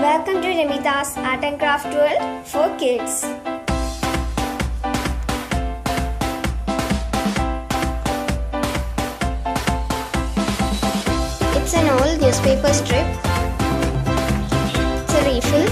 Welcome to Ramitha's Art and Craft World for Kids. It's an old newspaper strip. It's a refill.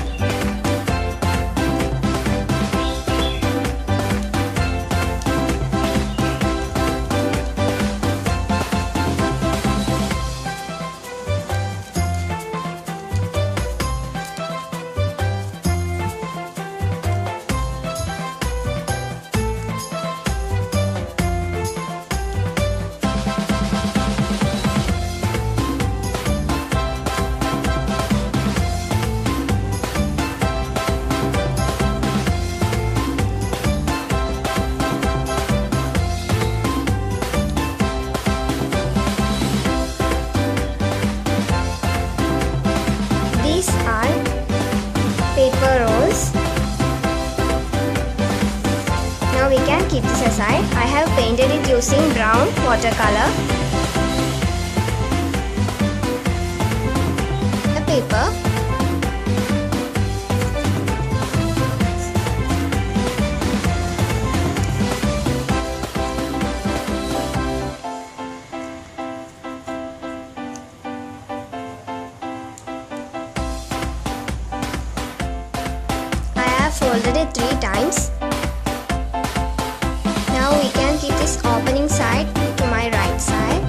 These are paper rolls. Now we can keep this aside. I have painted it using brown watercolor. The paper. Folded it 3 times. Now we can keep this opening side to my right side.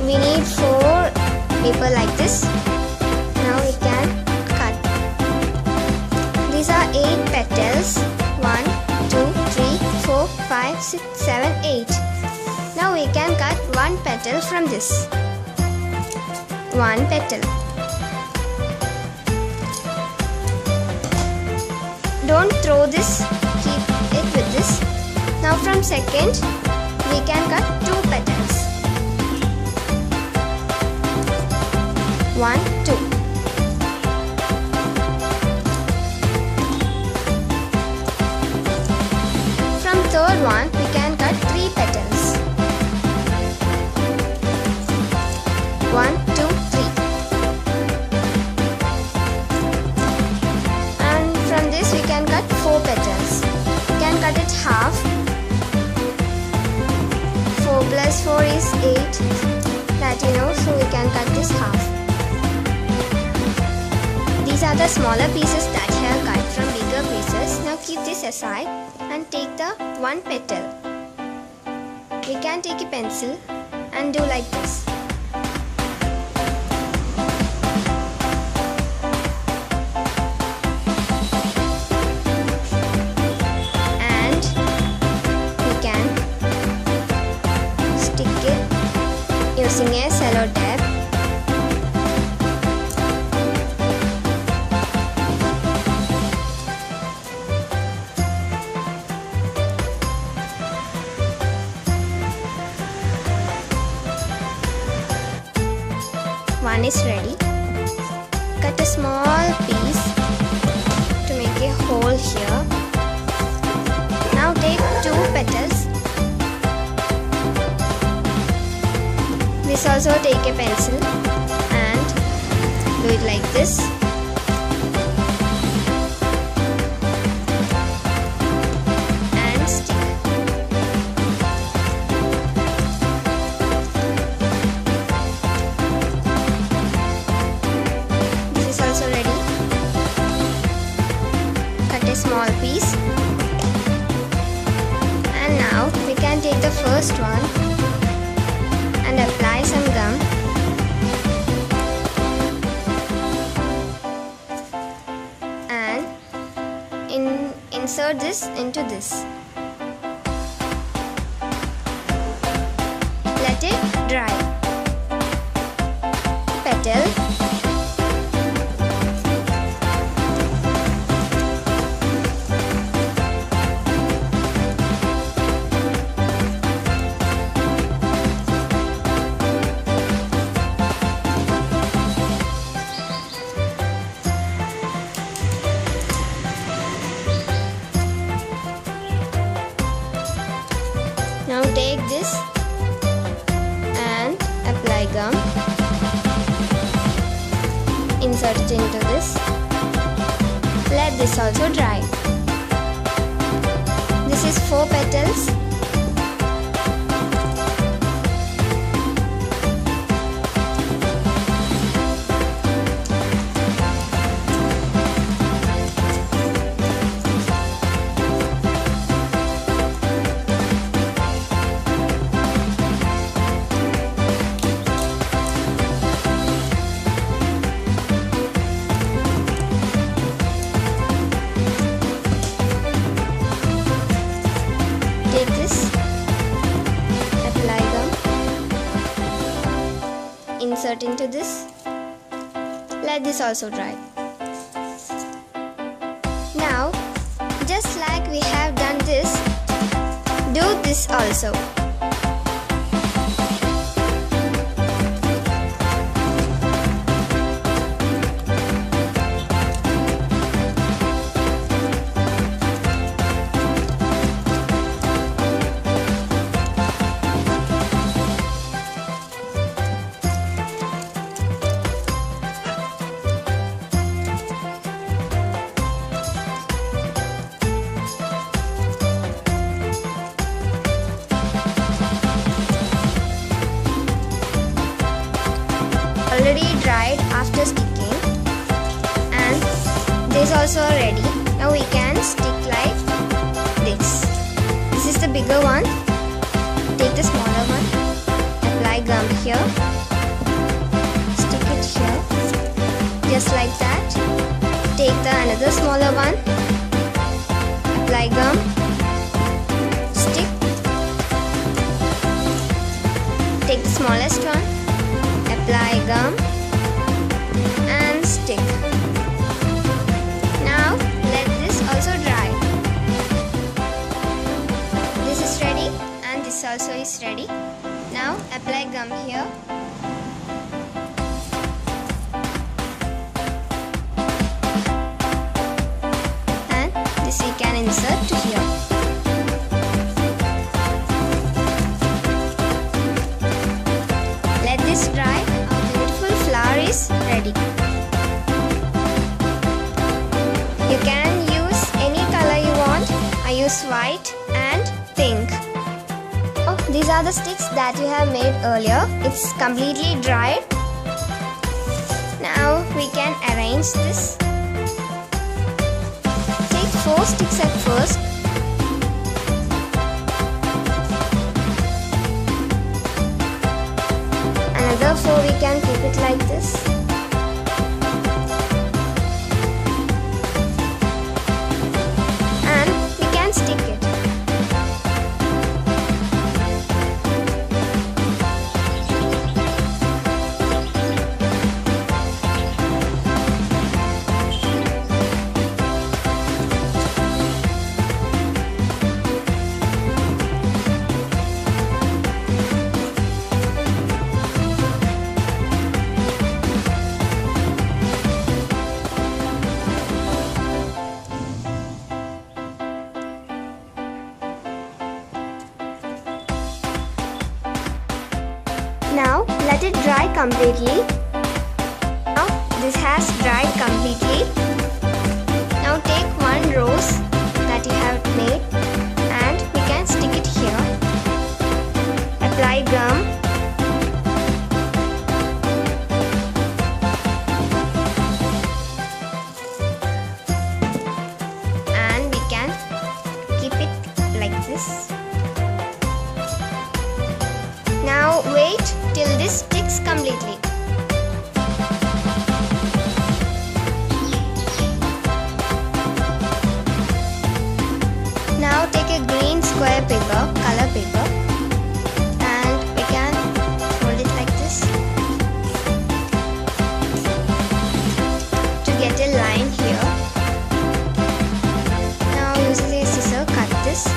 We need 4 paper like this. Now we can cut. These are 8 petals. 1, 2, 3, 4, 5, 6, 7, 8. Now we can cut 1 petal from this. 1 petal. Don't throw this. Keep it with this. Now from second, we can cut 2 petals. 1, 2. From third one, we can cut 3 petals. 1, 2, 3. And from this, we can cut 4 petals. We can cut it half. 4 plus 4 is 8. That you know, so we can cut this half. These are the smaller pieces that I have cut from bigger pieces. Now keep this aside and take the 1 petal. We can take a pencil and do like this. And we can stick it using a cello tape. One is ready. Cut a small piece to make a hole here. Now take also take a pencil and do it like this. And stick. This is also ready. Cut a small piece. And now we can take the first one and apply some gum. And insert this into this. Let it dry. Petal. Now take this and apply gum. Insert it into this. Let this also dry. This is 4 petals. Take this, apply gum, insert into this, let this also dry. Now, just like we have done this, do this also. Already dried after sticking, and this also ready. Now we can stick like this. This is the bigger one. Take the smaller one, apply gum here, stick it here, just like that. Take the another smaller one, apply gum, stick, take the smallest one, apply gum and stick. Now let this also dry. This is ready and this also is ready. Now apply gum here. And this we can insert to here. Let this dry. Is ready. You can use any color you want. I use white and pink. Oh, these are the sticks that you have made earlier. It's completely dried. Now we can arrange this. Take 4 sticks at first. Another 4 we can keep it like this. And we can stick it. Now let it dry completely. Now this has dried completely. Now take one rose that you have made and we can stick it here. Apply gum. And we can keep it like this. Now wait till this sticks completely. Now take a green square paper, color paper, and we can fold it like this to get a line here. Now using a scissor, cut this.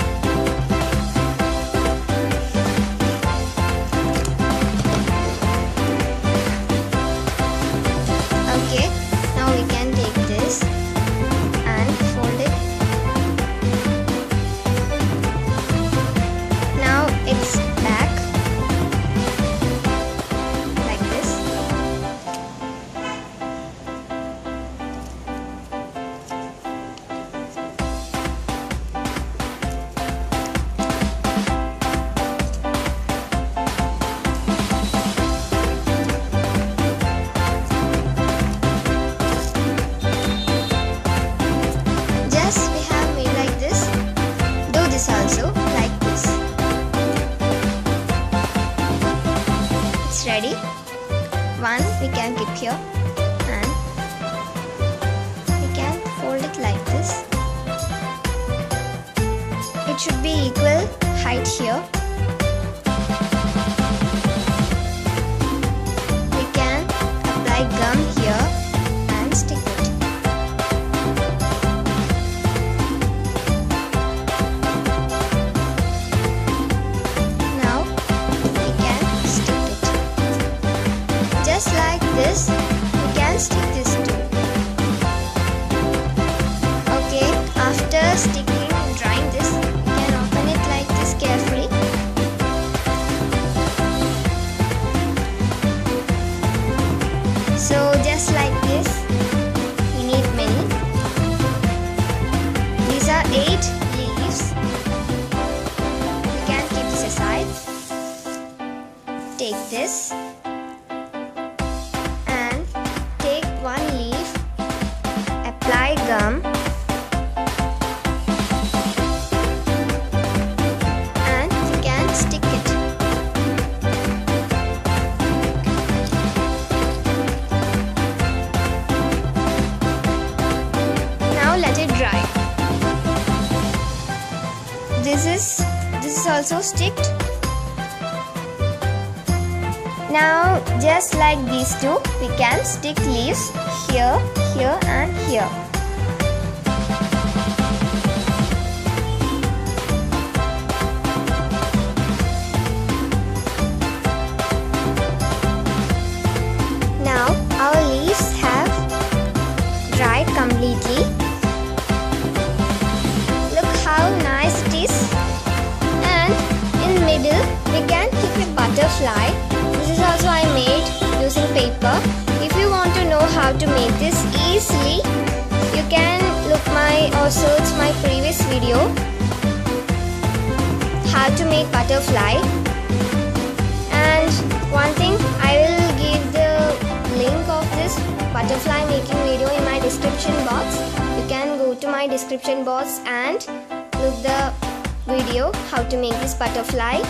Okay, now we can take this and fold it. Now it's back like this. Just we have made like this. Do this also like this. It's ready. One we can keep here and we can fold it like this. It should be equal height here. We can apply gum here and stick it. Just like this, we can stick this too. Okay, after sticking and drying this, we can open it like this carefully. So just like this, we need many. These are 8 leaves. We can keep this aside. Take this. One leaf, apply gum and you can stick it. Now let it dry. This is also sticked. Now just like these two, we can stick leaves here, here and here. Now our leaves have dried completely. Look how nice it is. And in middle we can keep a butterfly. This is also I made using paper. If you want to know how to make this easily, you can look or search my previous video, how to make butterfly. And one thing, I will give the link of this butterfly making video in my description box. You can go to my description box and look the video how to make this butterfly.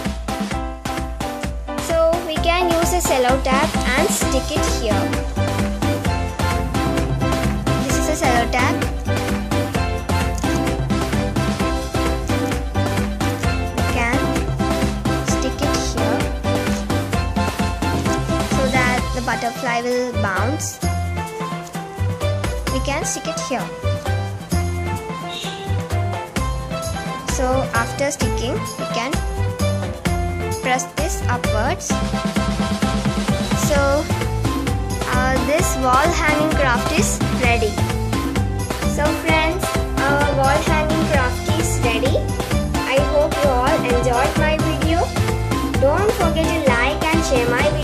So we can use a cello tap and stick it here. This is a cello tap. We can stick it here so that the butterfly will bounce. We can stick it here. So after sticking, we can press this upwards. So this wall hanging craft is ready. So friends, our wall hanging craft is ready. I hope you all enjoyed my video. Don't forget to like and share my video.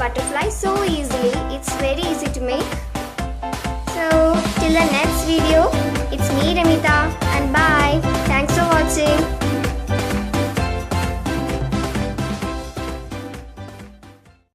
butterfly so easily. It's very easy to make. So till the next video, it's me Ramitha and bye. Thanks for watching.